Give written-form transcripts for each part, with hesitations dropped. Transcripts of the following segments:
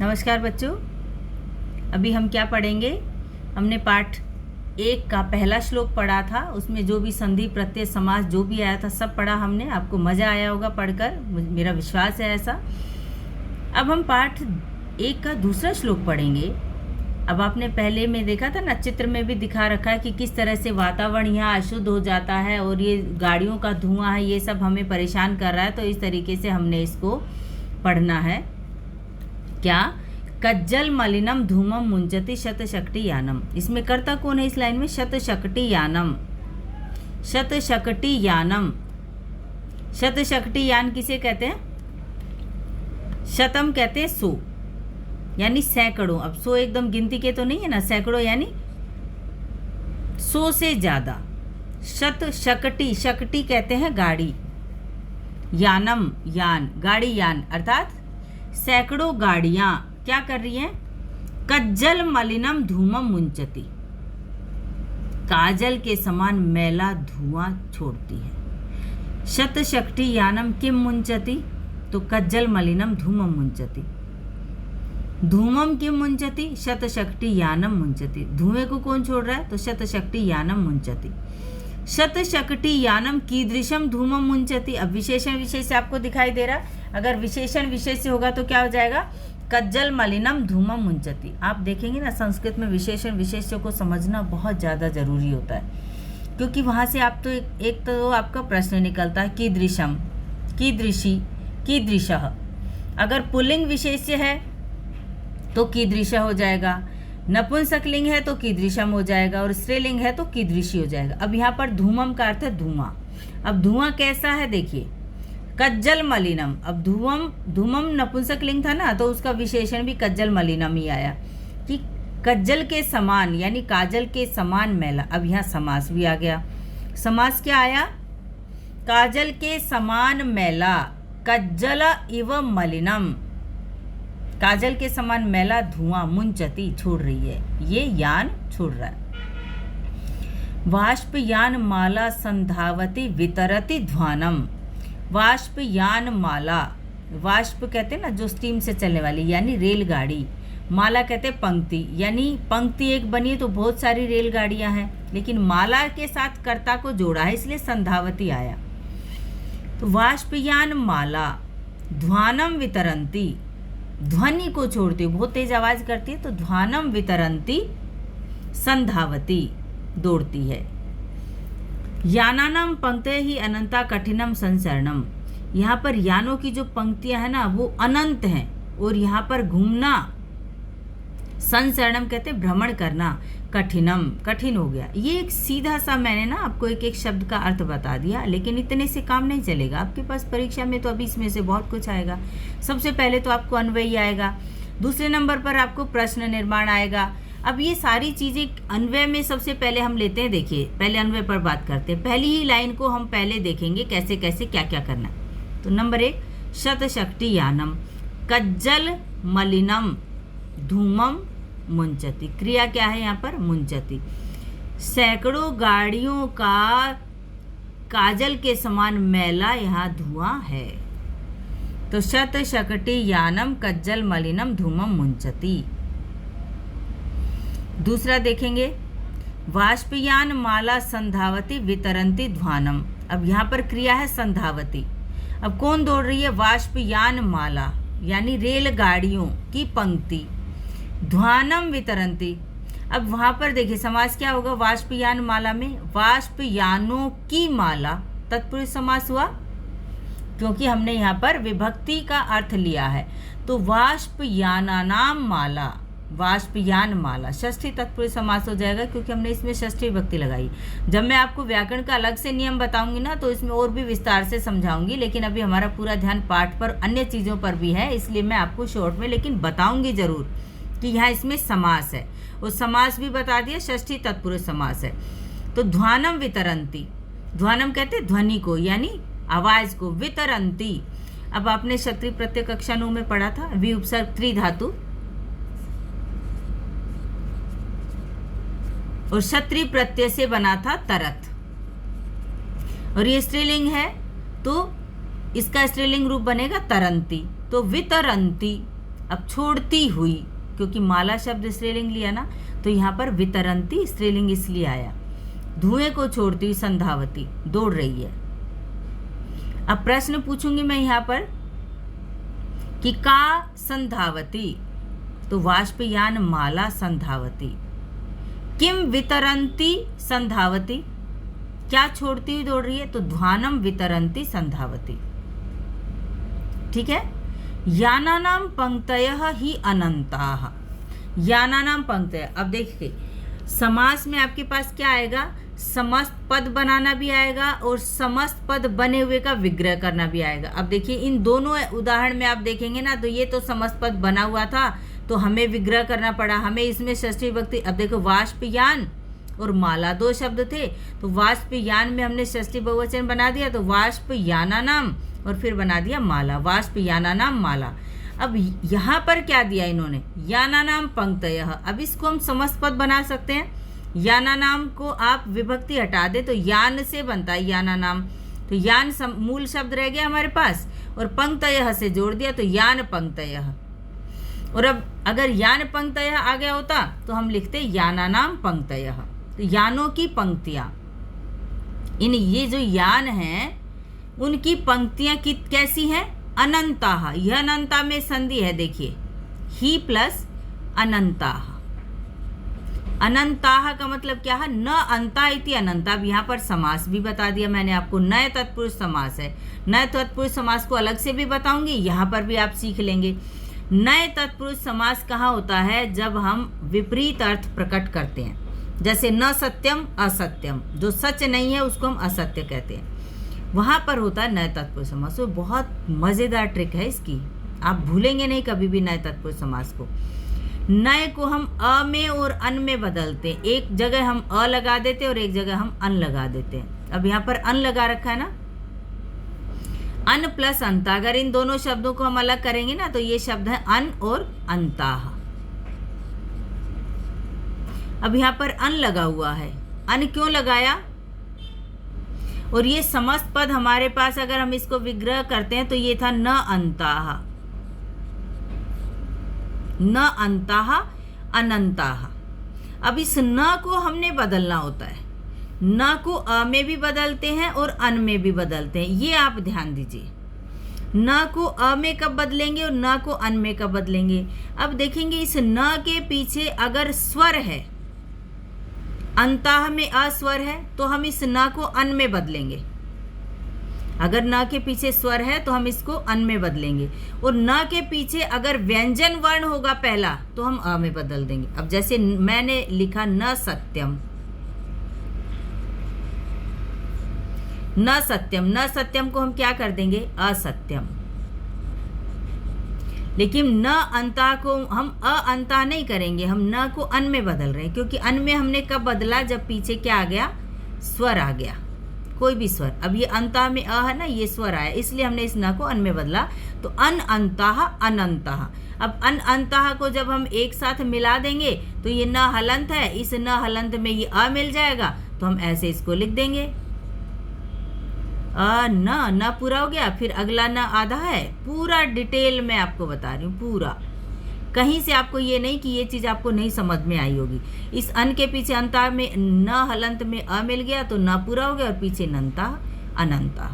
नमस्कार बच्चों, अभी हम क्या पढ़ेंगे। हमने पाठ 1 का पहला श्लोक पढ़ा था। उसमें जो भी संधि प्रत्यय समास जो भी आया था सब पढ़ा हमने। आपको मज़ा आया होगा पढ़कर, मेरा विश्वास है ऐसा। अब हम पाठ 1 का दूसरा श्लोक पढ़ेंगे। अब आपने पहले में देखा था ना, चित्र में भी दिखा रखा है कि किस तरह से वातावरण यहाँ अशुद्ध हो जाता है और ये गाड़ियों का धुआं है, ये सब हमें परेशान कर रहा है। तो इस तरीके से हमने इसको पढ़ना है। क्या? कज्जल मलिनम धूमम मुंचति शतशक्ति यानम। इसमें कर्ता कौन है इस लाइन में? शतशक्ति यानम। शतशक्ति यानम। शतशक्ति यान किसे कहते हैं? शतम कहते हैं 100, यानी सैकड़ों। अब 100 एकदम गिनती के तो नहीं है ना, सैकड़ों यानी 100 से ज़्यादा। शतशक्ति, शक्ति कहते हैं गाड़ी। यानम यान, गाड़ी यान, अर्थात सैकड़ों गाड़ियां क्या कर रही हैं? कज्जल मलिनम धूमम मुंचति, काजल के समान मैला धुआं छोड़ती है। शतशक्ति यानम किम मुंचति, तो कज्जल मलिनम धूमम मुंचति। धूमम किम मुंचति, शतशक्ति यानम मुंचति। धुएं को कौन छोड़ रहा है? तो शतशक्ति यानम मुंचति। शतशक्ति यानम कीदृशम धूमम मुंचति। अब विशेषण विशेष से आपको दिखाई दे रहा। अगर विशेषण विशेष से होगा तो क्या हो जाएगा? कज्जल मलिनम धूमम मुंचति। आप देखेंगे ना, संस्कृत में विशेषण विशेष्य को समझना बहुत ज़्यादा जरूरी होता है, क्योंकि वहाँ से आप तो एक तो आपका प्रश्न निकलता है कीदृशम, कीदृशी, कीदृशः। अगर पुल्लिंग विशेष्य है तो कीदृश हो जाएगा, नपुंसकलिंग है तो कीदृशम हो जाएगा, और स्त्रीलिंग है तो कीदृशी हो जाएगा। अब यहाँ पर धूमम का अर्थ है धुआं। अब धुआं कैसा है देखिए, कज्जल मलिनम। अब धूमम नपुंसकलिंग था ना, तो उसका विशेषण भी कज्जल मलिनम ही आया कि कज्जल के समान, यानी काजल के समान मैला। अब यहाँ समास भी आ गया। समास क्या आया? काजल के समान मैला, कज्जल इव मलिनम। काजल के समान मैला धुआं मुंचति छोड़ रही है, ये यान छोड़ रहा है। वाष्प यान माला संधावती वितरति ध्वानम। वाष्प यान माला, वाष्प कहते हैं ना जो स्टीम से चलने वाली, यानी रेलगाड़ी। माला कहते हैं पंक्ति, यानी पंक्ति एक बनी है तो बहुत सारी रेलगाड़ियां हैं, लेकिन माला के साथ कर्ता को जोड़ा है इसलिए संधावती आया। तो वाष्पयान माला ध्वानम वितरंती, ध्वनि को छोड़ती है, बहुत तेज आवाज करती है, तो ध्वानम वितरंती संधावती दौड़ती है। यानानाम पंक्ते ही अनंता कठिनम संसरणम। यहाँ पर यानों की जो पंक्तियां हैं ना वो अनंत हैं, और यहाँ पर घूमना, संसरणम कहते हैं भ्रमण करना, कठिनम कठिन हो गया। ये एक सीधा सा मैंने ना आपको एक एक शब्द का अर्थ बता दिया, लेकिन इतने से काम नहीं चलेगा आपके पास परीक्षा में। तो अभी इसमें से बहुत कुछ आएगा। सबसे पहले तो आपको अन्वयी आएगा, दूसरे नंबर पर आपको प्रश्न निर्माण आएगा। अब ये सारी चीज़ें अन्वय में सबसे पहले हम लेते हैं। देखिए, पहले अन्वय पर बात करते हैं। पहली ही लाइन को हम पहले देखेंगे कैसे कैसे क्या क्या करना है। तो नंबर 1, शतशक्ति यानम कज्जल मलिनम धूमम मुंचति। क्रिया क्या है यहाँ पर? मुंचति। सैकड़ों गाड़ियों का काजल के समान मैला यहाँ धुआं है। तो शतशक्ति यानम कज्जल मलिनम धूमम मुंचति। दूसरा देखेंगे, वाष्पयान माला संधावती वितरंती ध्वानम। अब यहाँ पर क्रिया है संधावती। अब कौन दौड़ रही है? वाष्पयान माला, यानी रेलगाड़ियों की पंक्ति। ध्वानम वितरंती। अब वहाँ पर देखिए समास क्या होगा? वाष्पयान माला में वाष्पयानों की माला, तत्पुरुष समास हुआ, क्योंकि हमने यहाँ पर विभक्ति का अर्थ लिया है। तो वाष्पयानानाम माला, वाष्पयान माला षष्ठी तत्पुरुष समास हो जाएगा, क्योंकि हमने इसमें षष्ठी विभक्ति लगाई। जब मैं आपको व्याकरण का अलग से नियम बताऊंगी ना, तो इसमें और भी विस्तार से समझाऊंगी, लेकिन अभी हमारा पूरा ध्यान पाठ पर, अन्य चीज़ों पर भी है, इसलिए मैं आपको शॉर्ट में लेकिन बताऊंगी जरूर कि यहाँ इसमें समास है। और समास भी बता दिया, षष्ठी तत्पुरुष समास है। तो ध्वानम वितरंती, ध्वानम कहते ध्वनि को, यानी आवाज को। वितरंती, अब आपने क्षत्रिय प्रत्यय कक्षा 9 में पढ़ा था, वि उपसर्ग त्रिधातु, और क्षत्रिय प्रत्यय से बना था तरत, और ये स्त्रीलिंग है तो इसका स्त्रीलिंग रूप बनेगा तरंती। तो वितरंती, अब छोड़ती हुई, क्योंकि माला शब्द स्त्रीलिंग लिया ना, तो यहाँ पर वितरंती स्त्रीलिंग इसलिए आया। धुएं को छोड़ती हुई संधावती दौड़ रही है। अब प्रश्न पूछूंगी मैं यहाँ पर कि का संधावती, तो वाष्पयान माला संधावती। किम वितरंती संधावती, क्या छोड़ती हुई दौड़ रही है, तो ध्वानम वितरंती संधावती। ठीक है। यानानाम पंक्तयः ही अनंताः। यानानाम पंक्तयः, अब देखिए समास में आपके पास क्या आएगा, समस्त पद बनाना भी आएगा और समस्त पद बने हुए का विग्रह करना भी आएगा। अब देखिए इन दोनों उदाहरण में आप देखेंगे ना, तो ये तो समस्त पद बना हुआ था, तो हमें विग्रह करना पड़ा। हमें इसमें षष्ठी विभक्ति, अब देखो वाष्पयान और माला दो शब्द थे, तो वाष्पयान में हमने षष्ठी बहुवचन बना दिया, तो वाष्पयानानाम, और फिर बना दिया माला, वाष्पयानानाम माला। अब यहाँ पर क्या दिया इन्होंने, यानानाम पंक्तयः। अब इसको हम समस्त पद बना सकते हैं। यानानाम को आप विभक्ति हटा दे तो यान से बनता है यानानाम, तो यान मूल शब्द रह गया हमारे पास, और पंक्तयः से जोड़ दिया तो यान पंक्तयः। और अब अगर यान पंक्तयः आ गया होता तो हम लिखते यानानाम पंक्तयः, तो यानों की पंक्तियां। इन ये जो यान हैं उनकी पंक्तियां कैसी हैं, अनंताः। यह अनंता में संधि है, देखिए ही प्लस अनंताः। अनंताः का मतलब क्या है, न अंता इति अनंता। अब यहाँ पर समास भी बता दिया मैंने आपको, नए तत्पुरुष समास है। नए तत्पुरुष समास को अलग से भी बताऊंगी, यहाँ पर भी आप सीख लेंगे। नए तत्पुरुष समास कहाँ होता है, जब हम विपरीत अर्थ प्रकट करते हैं। जैसे न सत्यम असत्यम, जो सच नहीं है उसको हम असत्य कहते हैं, वहाँ पर होता है नए तत्पुरुष समास। वो बहुत मज़ेदार ट्रिक है इसकी, आप भूलेंगे नहीं कभी भी नए तत्पुरुष समास को। नए को हम अ में और अन में बदलते हैं, एक जगह हम अ लगा देते हैं और एक जगह हम अन लगा देते हैं। अब यहाँ पर अन लगा रखा है ना, अन प्लस अंता। अगर इन दोनों शब्दों को हम अलग करेंगे ना, तो ये शब्द है अन और अंताः। अब यहाँ पर अन लगा हुआ है, अन क्यों लगाया, और ये समस्त पद हमारे पास अगर हम इसको विग्रह करते हैं तो ये था न अंताः, न अंताः अनंताः। अब इस न को हमने बदलना होता है, न को अ में भी बदलते हैं और अन में भी बदलते हैं, ये आप ध्यान दीजिए। न को अ में कब बदलेंगे और न को अन में कब बदलेंगे। अब देखेंगे इस न के पीछे अगर स्वर है, अंताः में अस्वर है, तो हम इस न को अन में बदलेंगे। अगर न के पीछे स्वर है तो हम इसको अन में बदलेंगे, और न के पीछे अगर व्यंजन वर्ण होगा पहला तो हम अ में बदल देंगे। अब जैसे मैंने लिखा न सत्यम, न सत्यम, न सत्यम को हम क्या कर देंगे, असत्यम। लेकिन न अंता को हम अ अंता नहीं करेंगे, हम न को अन में बदल रहे हैं, क्योंकि अन में हमने कब बदला, जब पीछे क्या आ गया, स्वर आ गया, कोई भी स्वर। अब ये अंता में अ है ना, ये स्वर आया, इसलिए हमने इस न को अन में बदला, तो अन अंताः अनंताः। अब अन अंताः को जब हम एक साथ मिला देंगे तो ये न हलंत है, इस न हलंत में ये अ मिल जाएगा, तो हम ऐसे इसको लिख देंगे न पूरा हो गया, फिर अगला न आधा है। पूरा डिटेल में आपको बता रही हूँ, पूरा, कहीं से आपको ये नहीं कि ये चीज़ आपको नहीं समझ में आई होगी। इस अन के पीछे अंता में न हलंत में अ मिल गया तो न पूरा हो गया, और पीछे नंता अनंता।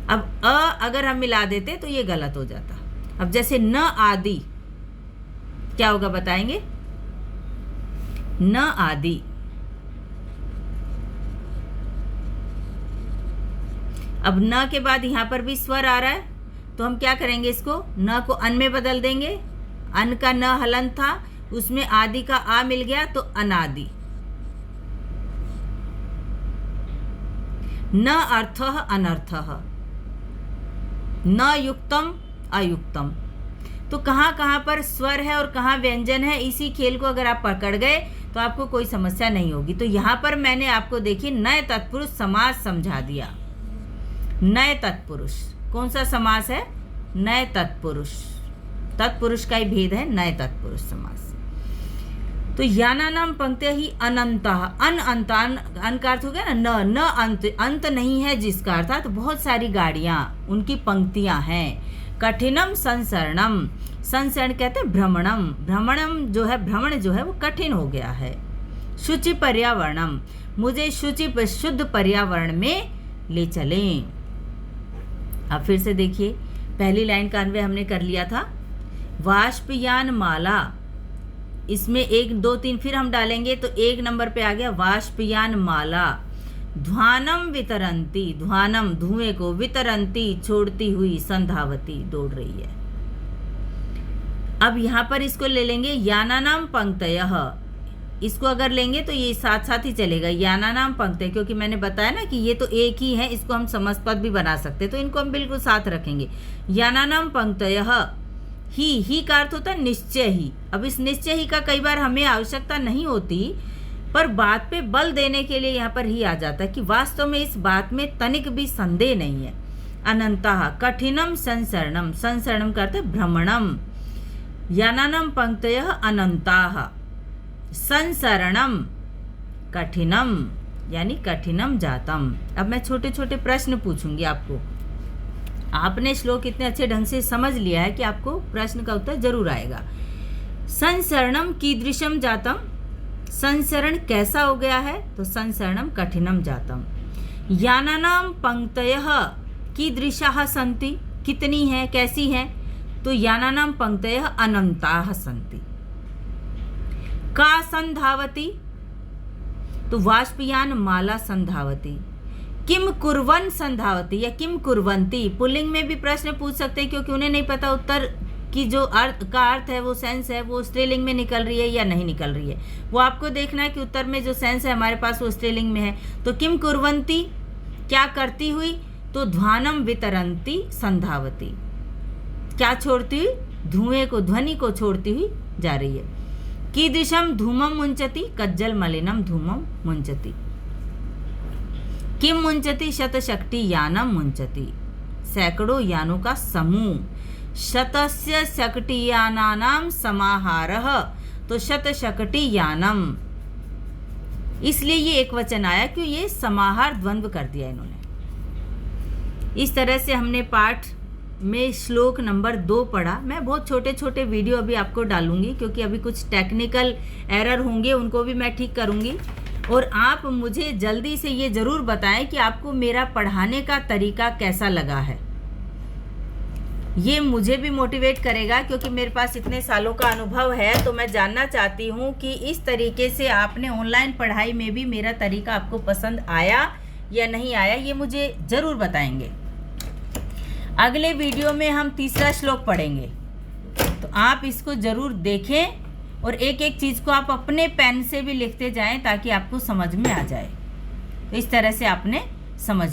अब अ अगर हम मिला देते तो ये गलत हो जाता। अब जैसे न आदि, क्या होगा बताएंगे, न आदि। अब न के बाद यहाँ पर भी स्वर आ रहा है, तो हम क्या करेंगे, इसको न को अन में बदल देंगे। अन का न हलंत था, उसमें आदि का आ मिल गया तो अनादि। न अर्थः अनर्थः, न युक्तम अयुक्तम। तो कहाँ कहाँ पर स्वर है और कहाँ व्यंजन है, इसी खेल को अगर आप पकड़ गए तो आपको कोई समस्या नहीं होगी। तो यहाँ पर मैंने आपको देखिए नए तत्पुरुष समास समझा दिया। नए तत्पुरुष कौन सा समास है, नए तत्पुरुष, तत्पुरुष का ही भेद है नए तत्पुरुष समास। तो यानानाम पंक्तियां ही अनंताः, अन अंतान, अन का अर्थ हो गया ना न, न अंत, अंत नहीं है जिसका अर्थ, तो बहुत सारी गाड़ियां, उनकी पंक्तियां हैं। कठिनम संसरणम, संसरण कहते हैं भ्रमणम, भ्रमण जो है वो कठिन हो गया है। शुचि पर्यावरणम, मुझे शुद्ध पर्यावरण में ले चलें। अब फिर से देखिए, पहली लाइन का अन्वय हमने कर लिया था। वाष्पयान माला, इसमें 1 2 3 फिर हम डालेंगे तो 1 नंबर पे आ गया वाष्पयान माला। ध्वानम वितरंती, ध्वानम धुएं को, वितरंती छोड़ती हुई, संधावती दौड़ रही है। अब यहाँ पर इसको ले लेंगे यानानाम पंक्तयः, इसको अगर लेंगे तो ये साथ साथ ही चलेगा, यानानाम पंक्तयः, क्योंकि मैंने बताया ना कि ये तो एक ही है, इसको हम समासपद भी बना सकते, तो इनको हम बिल्कुल साथ रखेंगे। यानानाम पंक्तयः, ही का अर्थ होता है निश्चय ही। अब इस निश्चय ही का कई बार हमें आवश्यकता नहीं होती, पर बात पे बल देने के लिए यहाँ पर ही आ जाता है कि वास्तव में इस बात में तनिक भी संदेह नहीं है। अनंतः कठिनम संसरणम, संसरणम का अर्थ है भ्रमणम। यानानाम पंक्तयः अनंताः, संसरणम कठिनम यानी कठिनम जातम। अब मैं छोटे छोटे प्रश्न पूछूंगी आपको। आपने श्लोक इतने अच्छे ढंग से समझ लिया है कि आपको प्रश्न का उत्तर जरूर आएगा। संसरणम कीदृशम जातम, संसरण कैसा हो गया है, तो संसरणम कठिनम जातम। यानानाम पंक्तयः कीदृशाः सन्ति, कितनी है, कैसी है, तो यानानाम पंक्तयः अनंताः सन्ति। का संधावति, तो वाष्पयान माला संधावति। किम कुर्वन् संधावति या किम कुर्वन्ति, पुल्लिंग में भी प्रश्न पूछ सकते हैं, क्योंकि उन्हें नहीं पता उत्तर की जो अर्थ है, वो सेंस है, वो स्त्रीलिंग में निकल रही है या नहीं निकल रही है। वो आपको देखना है कि उत्तर में जो सेंस है हमारे पास वो स्त्रीलिंग में है। तो किम कुर्वन्ति, क्या करती हुई, तो ध्वानम वितरन्ति संधावति, क्या छोड़ती हुई, धुएं को, ध्वनि को छोड़ती हुई जा रही है। कीदृशम धूमम मुंचति, कज्जल मलिनम धूमम मुंचति। किम मुंचति, शतशक्ति यानम मुंचति, सैकड़ों यानों का समूह। शतस्य शक्ति यानानाम समाहारः, तो शतशक्ति यानम, इसलिए ये एक वचन आया क्यों, ये समाहार द्वंद्व कर दिया इन्होंने। इस तरह से हमने पाठ में श्लोक नंबर 2 पढ़ा। मैं बहुत छोटे छोटे वीडियो अभी आपको डालूंगी, क्योंकि अभी कुछ टेक्निकल एरर होंगे, उनको भी मैं ठीक करूंगी। और आप मुझे जल्दी से ये ज़रूर बताएं कि आपको मेरा पढ़ाने का तरीका कैसा लगा है। ये मुझे भी मोटिवेट करेगा, क्योंकि मेरे पास इतने सालों का अनुभव है, तो मैं जानना चाहती हूँ कि इस तरीके से आपने ऑनलाइन पढ़ाई में भी मेरा तरीका आपको पसंद आया या नहीं आया, ये मुझे ज़रूर बताएंगे। अगले वीडियो में हम 3रा श्लोक पढ़ेंगे, तो आप इसको ज़रूर देखें और एक एक चीज़ को आप अपने पेन से भी लिखते जाएं, ताकि आपको समझ में आ जाए। तो इस तरह से आपने समझ